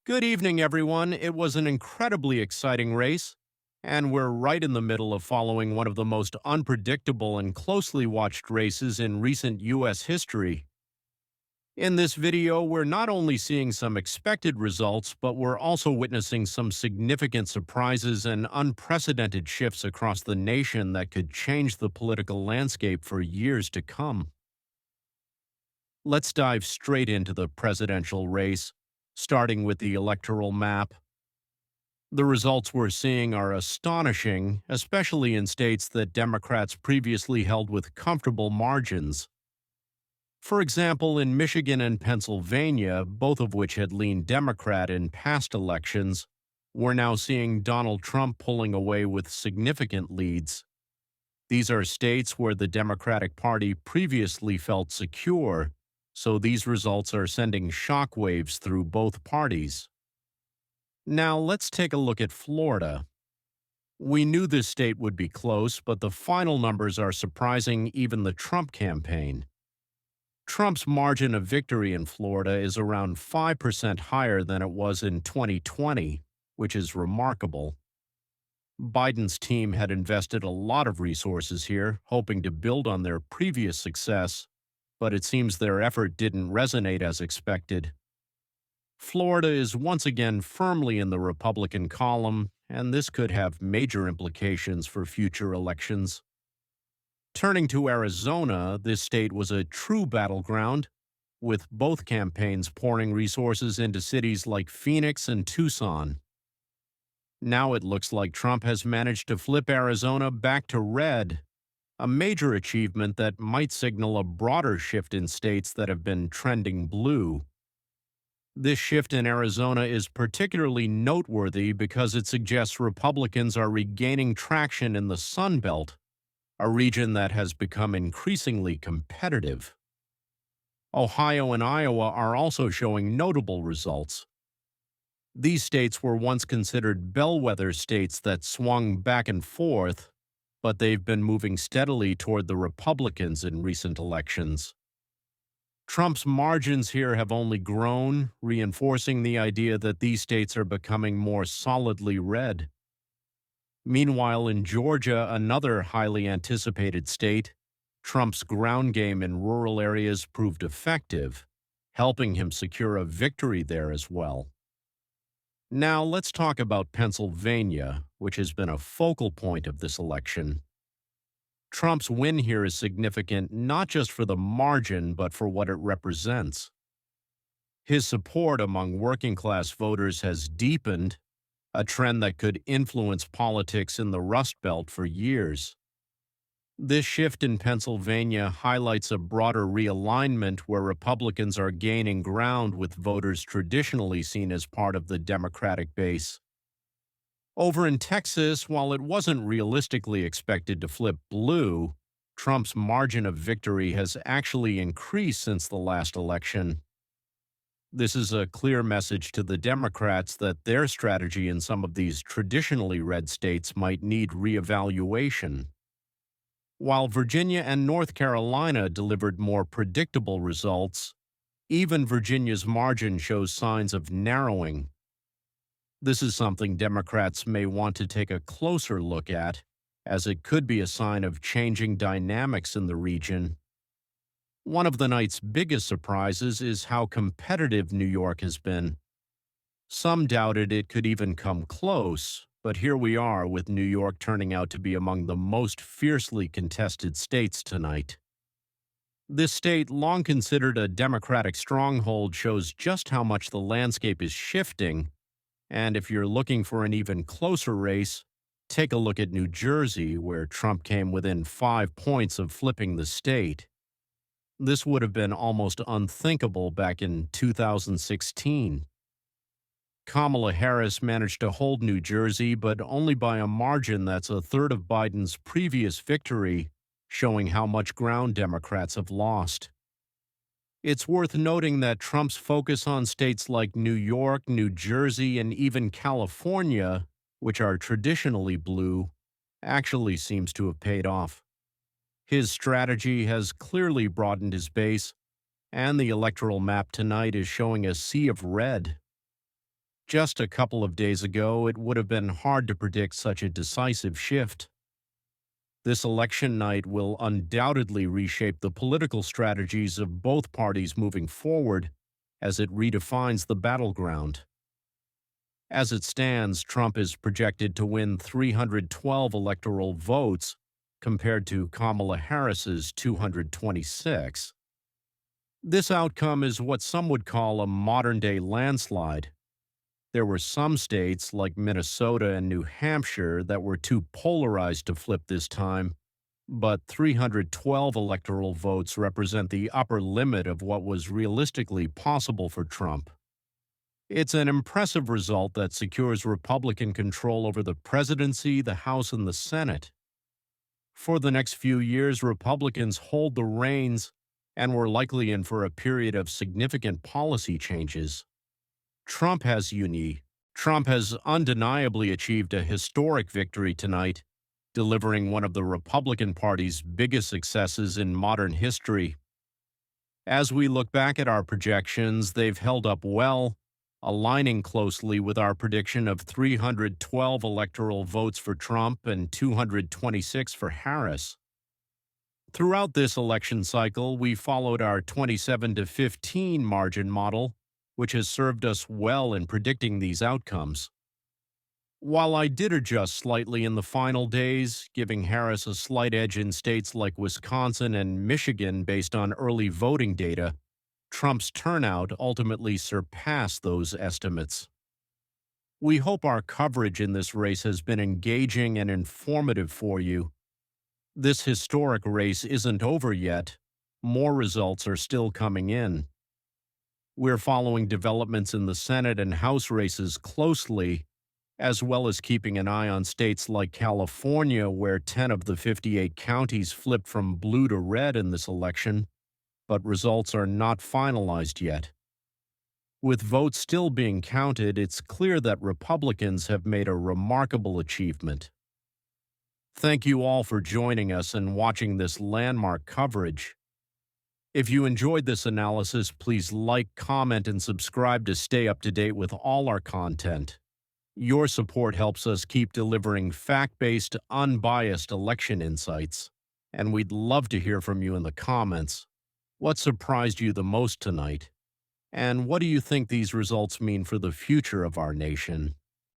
Good evening, everyone. It was an incredibly exciting race, and we're right in the middle of following one of the most unpredictable and closely watched races in recent U.S. history. In this video, we're not only seeing some expected results, but we're also witnessing some significant surprises and unprecedented shifts across the nation that could change the political landscape for years to come. Let's dive straight into the presidential race, starting with the electoral map. The results we're seeing are astonishing, especially in states that Democrats previously held with comfortable margins. For example, in Michigan and Pennsylvania, both of which had leaned Democrat in past elections, we're now seeing Donald Trump pulling away with significant leads. These are states where the Democratic Party previously felt secure, so these results are sending shockwaves through both parties. Now, let's take a look at Florida. We knew this state would be close, but the final numbers are surprising even the Trump campaign. Trump's margin of victory in Florida is around 5% higher than it was in 2020, which is remarkable. Biden's team had invested a lot of resources here, hoping to build on their previous success, but it seems their effort didn't resonate as expected. Florida is once again firmly in the Republican column, and this could have major implications for future elections. Turning to Arizona, this state was a true battleground, with both campaigns pouring resources into cities like Phoenix and Tucson. Now it looks like Trump has managed to flip Arizona back to red, a major achievement that might signal a broader shift in states that have been trending blue. This shift in Arizona is particularly noteworthy because it suggests Republicans are regaining traction in the Sun Belt, a region that has become increasingly competitive. Ohio and Iowa are also showing notable results. These states were once considered bellwether states that swung back and forth, but they've been moving steadily toward the Republicans in recent elections. Trump's margins here have only grown, reinforcing the idea that these states are becoming more solidly red. Meanwhile, in Georgia, another highly anticipated state, Trump's ground game in rural areas proved effective, helping him secure a victory there as well. Now let's talk about Pennsylvania, which has been a focal point of this election. Trump's win here is significant not just for the margin, but for what it represents. His support among working-class voters has deepened, a trend that could influence politics in the Rust Belt for years. This shift in Pennsylvania highlights a broader realignment where Republicans are gaining ground with voters traditionally seen as part of the Democratic base. Over in Texas, while it wasn't realistically expected to flip blue, Trump's margin of victory has actually increased since the last election. This is a clear message to the Democrats that their strategy in some of these traditionally red states might need reevaluation. While Virginia and North Carolina delivered more predictable results, even Virginia's margin shows signs of narrowing. This is something Democrats may want to take a closer look at, as it could be a sign of changing dynamics in the region. One of the night's biggest surprises is how competitive New York has been. Some doubted it could even come close, but here we are with New York turning out to be among the most fiercely contested states tonight. This state, long considered a Democratic stronghold, shows just how much the landscape is shifting. And if you're looking for an even closer race, take a look at New Jersey, where Trump came within 5 points of flipping the state. This would have been almost unthinkable back in 2016. Kamala Harris managed to hold New Jersey, but only by a margin that's a third of Biden's previous victory, showing how much ground Democrats have lost. It's worth noting that Trump's focus on states like New York, New Jersey, and even California, which are traditionally blue, actually seems to have paid off. His strategy has clearly broadened his base, and the electoral map tonight is showing a sea of red. Just a couple of days ago, it would have been hard to predict such a decisive shift. This election night will undoubtedly reshape the political strategies of both parties moving forward as it redefines the battleground. As it stands, Trump is projected to win 312 electoral votes compared to Kamala Harris's 226. This outcome is what some would call a modern-day landslide. There were some states, like Minnesota and New Hampshire, that were too polarized to flip this time, but 312 electoral votes represent the upper limit of what was realistically possible for Trump. It's an impressive result that secures Republican control over the presidency, the House, and the Senate. For the next few years, Republicans hold the reins, and we're likely in for a period of significant policy changes. Trump has undeniably achieved a historic victory tonight, delivering one of the Republican Party's biggest successes in modern history. As we look back at our projections, they've held up well, aligning closely with our prediction of 312 electoral votes for Trump and 226 for Harris. Throughout this election cycle, we followed our 27-15 margin model, which has served us well in predicting these outcomes. While I did adjust slightly in the final days, giving Harris a slight edge in states like Wisconsin and Michigan based on early voting data, Trump's turnout ultimately surpassed those estimates. We hope our coverage in this race has been engaging and informative for you. This historic race isn't over yet. More results are still coming in. We're following developments in the Senate and House races closely, as well as keeping an eye on states like California, where 10 of the 58 counties flipped from blue to red in this election, but results are not finalized yet. With votes still being counted, it's clear that Republicans have made a remarkable achievement. Thank you all for joining us and watching this landmark coverage. If you enjoyed this analysis, please like, comment, and subscribe to stay up to date with all our content. Your support helps us keep delivering fact-based, unbiased election insights, and we'd love to hear from you in the comments. What surprised you the most tonight? And what do you think these results mean for the future of our nation?